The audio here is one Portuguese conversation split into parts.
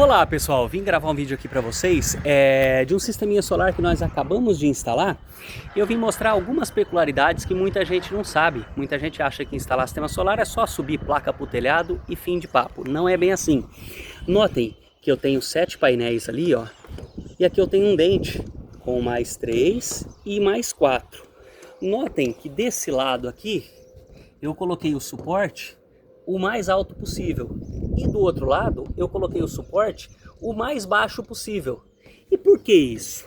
Olá pessoal, vim gravar um vídeo aqui para vocês de um sisteminha solar que nós acabamos de instalar. Eu vim mostrar algumas peculiaridades que muita gente não sabe. Muita gente acha que instalar sistema solar é só subir placa para o telhado e fim de papo. Não é bem assim. Notem que eu tenho 7 painéis ali, ó, e aqui eu tenho um dente com mais 3 e mais 4. Notem que desse lado aqui eu coloquei o suporte o mais alto possível e do outro lado eu coloquei o suporte o mais baixo possível. E por que isso?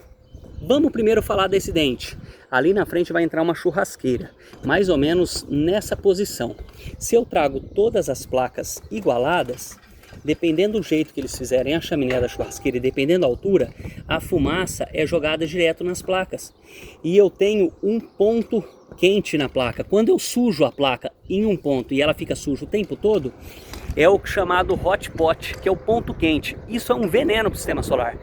Vamos primeiro falar desse dente. Ali na frente vai entrar uma churrasqueira, mais ou menos nessa posição. Se eu trago todas as placas igualadas, dependendo do jeito que eles fizerem a chaminé da churrasqueira e dependendo da altura, a fumaça é jogada direto nas placas. E eu tenho um ponto quente na placa. Quando eu sujo a placa em um ponto e ela fica suja o tempo todo, é o chamado hot pot, que é o ponto quente. Isso é um veneno para o sistema solar,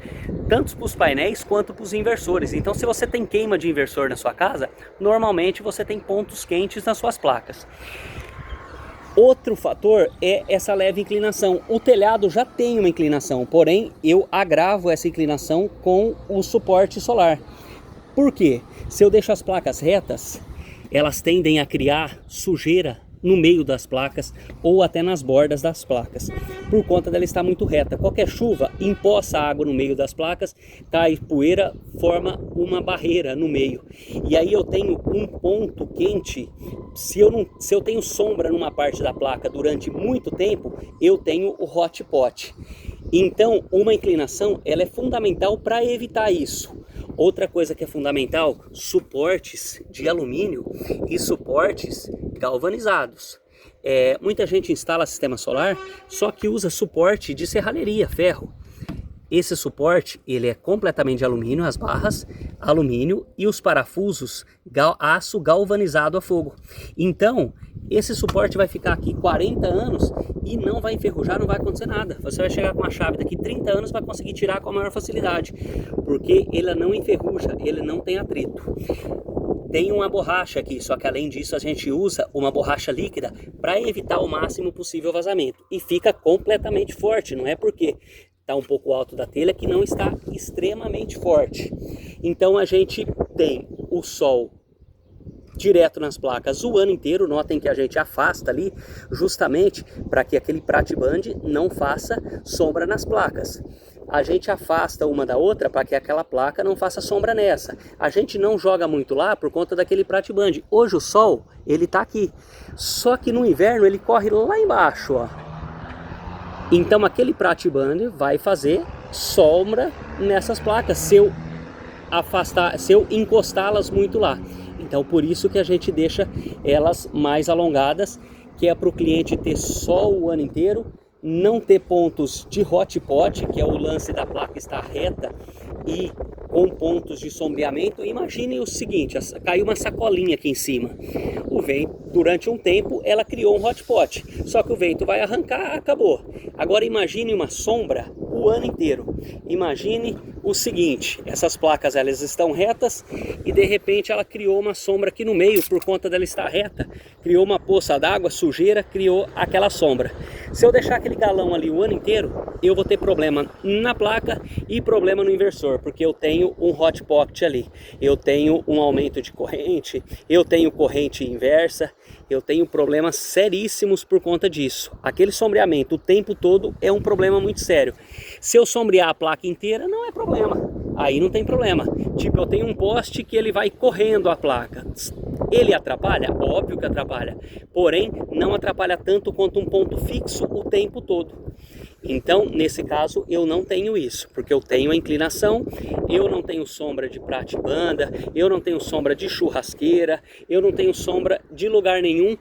tanto para os painéis quanto para os inversores. Então, se você tem queima de inversor na sua casa, normalmente você tem pontos quentes nas suas placas. Outro fator é essa leve inclinação. O telhado já tem uma inclinação, porém eu agravo essa inclinação com o suporte solar. Por quê? Se eu deixo as placas retas, elas tendem a criar sujeira no meio das placas ou até nas bordas das placas, por conta dela estar muito reta. Qualquer chuva empoça água no meio das placas, cai poeira, forma uma barreira no meio. E aí eu tenho um ponto quente. Se eu tenho sombra numa parte da placa durante muito tempo, eu tenho o hot pot. Então, uma inclinação ela é fundamental para evitar isso. Outra coisa que é fundamental, suportes de alumínio e suportes galvanizados. Muita gente instala sistema solar, só que usa suporte de serralheria, ferro. Esse suporte ele é completamente de alumínio, as barras, alumínio e os parafusos, aço galvanizado a fogo. Então, esse suporte vai ficar aqui 40 anos e não vai enferrujar, não vai acontecer nada. Você vai chegar com uma chave daqui 30 anos e vai conseguir tirar com a maior facilidade, porque ele não enferruja, ele não tem atrito. Tem uma borracha aqui, só que além disso a gente usa uma borracha líquida para evitar o máximo possível vazamento. E fica completamente forte, não é porque está um pouco alto da telha que não está extremamente forte. Então a gente tem o sol direto nas placas o ano inteiro. Notem que a gente afasta ali justamente para que aquele pratiband não faça sombra nas placas. A gente afasta uma da outra para que aquela placa não faça sombra nessa. A gente não joga muito lá por conta daquele pratiband. Hoje o sol ele está aqui, só que no inverno ele corre lá embaixo, ó. Então aquele pratiband vai fazer sombra nessas placas se eu encostá-las muito lá. Então por isso que a gente deixa elas mais alongadas, que é para o cliente ter sol o ano inteiro, não ter pontos de hot pot, que é o lance da placa estar reta e com pontos de sombreamento. Imagine o seguinte, caiu uma sacolinha aqui em cima. O vento, durante um tempo, ela criou um hot pot, só que o vento vai arrancar, acabou. Agora imagine uma sombra o ano inteiro. Imagine o seguinte, essas placas elas estão retas e de repente ela criou uma sombra aqui no meio por conta dela estar reta, criou uma poça d'água, sujeira, criou aquela sombra. Se eu deixar aquele galão ali o ano inteiro, eu vou ter problema na placa e problema no inversor, porque eu tenho um hot pot ali, eu tenho um aumento de corrente, eu tenho corrente inversa, eu tenho problemas seríssimos por conta disso. Aquele sombreamento o tempo todo é um problema muito sério. Se eu sombrear a placa inteira, não é problema. Aí não tem problema. Tipo, eu tenho um poste que ele vai correndo a placa. Ele atrapalha? Óbvio que atrapalha. Porém, não atrapalha tanto quanto um ponto fixo o tempo todo. Então, nesse caso, eu não tenho isso, porque eu tenho a inclinação, eu não tenho sombra de pratibanda, eu não tenho sombra de churrasqueira, eu não tenho sombra de lugar nenhum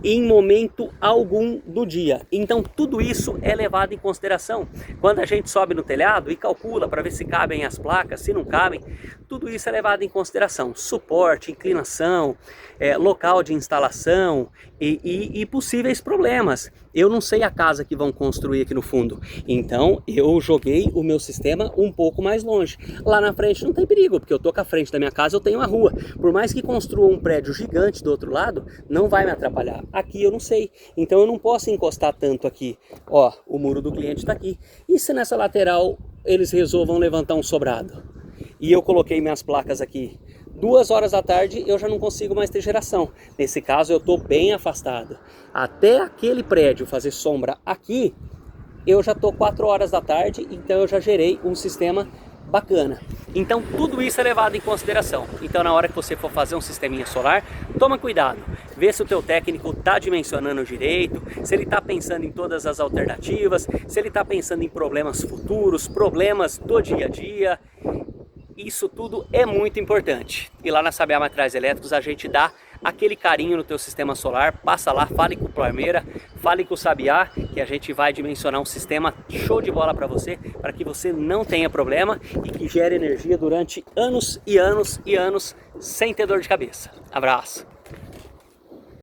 em momento algum do dia. Então tudo isso é levado em consideração quando a gente sobe no telhado e calcula para ver se cabem as placas, se não cabem. Tudo isso é levado em consideração: suporte, inclinação, local de instalação e possíveis problemas. Eu não sei a casa que vão construir aqui no fundo, então eu joguei o meu sistema um pouco mais longe. Lá na frente não tem perigo, porque eu tô com a frente da minha casa, eu tenho a rua. Por mais que construa um prédio gigante do outro lado, não vai me atrapalhar. Aqui eu não sei, então eu não posso encostar tanto aqui. Ó, o muro do cliente está aqui. E se nessa lateral eles resolvam levantar um sobrado? E eu coloquei minhas placas aqui 2 horas da tarde, eu já não consigo mais ter geração. Nesse caso eu estou bem afastado. Até aquele prédio fazer sombra aqui, eu já estou 4 horas da tarde, então eu já gerei um sistema bacana. Então tudo isso é levado em consideração. Então na hora que você for fazer um sisteminha solar, toma cuidado. Vê se o teu técnico está dimensionando direito, se ele está pensando em todas as alternativas, se ele está pensando em problemas futuros, problemas do dia a dia. Isso tudo é muito importante. E lá na Sabiá Materiais Elétricos a gente dá aquele carinho no teu sistema solar. Passa lá, fale com o Palmeira, fale com o Sabiá, que a gente vai dimensionar um sistema show de bola para você que você não tenha problema e que gere energia durante anos e anos e anos sem ter dor de cabeça. Abraço!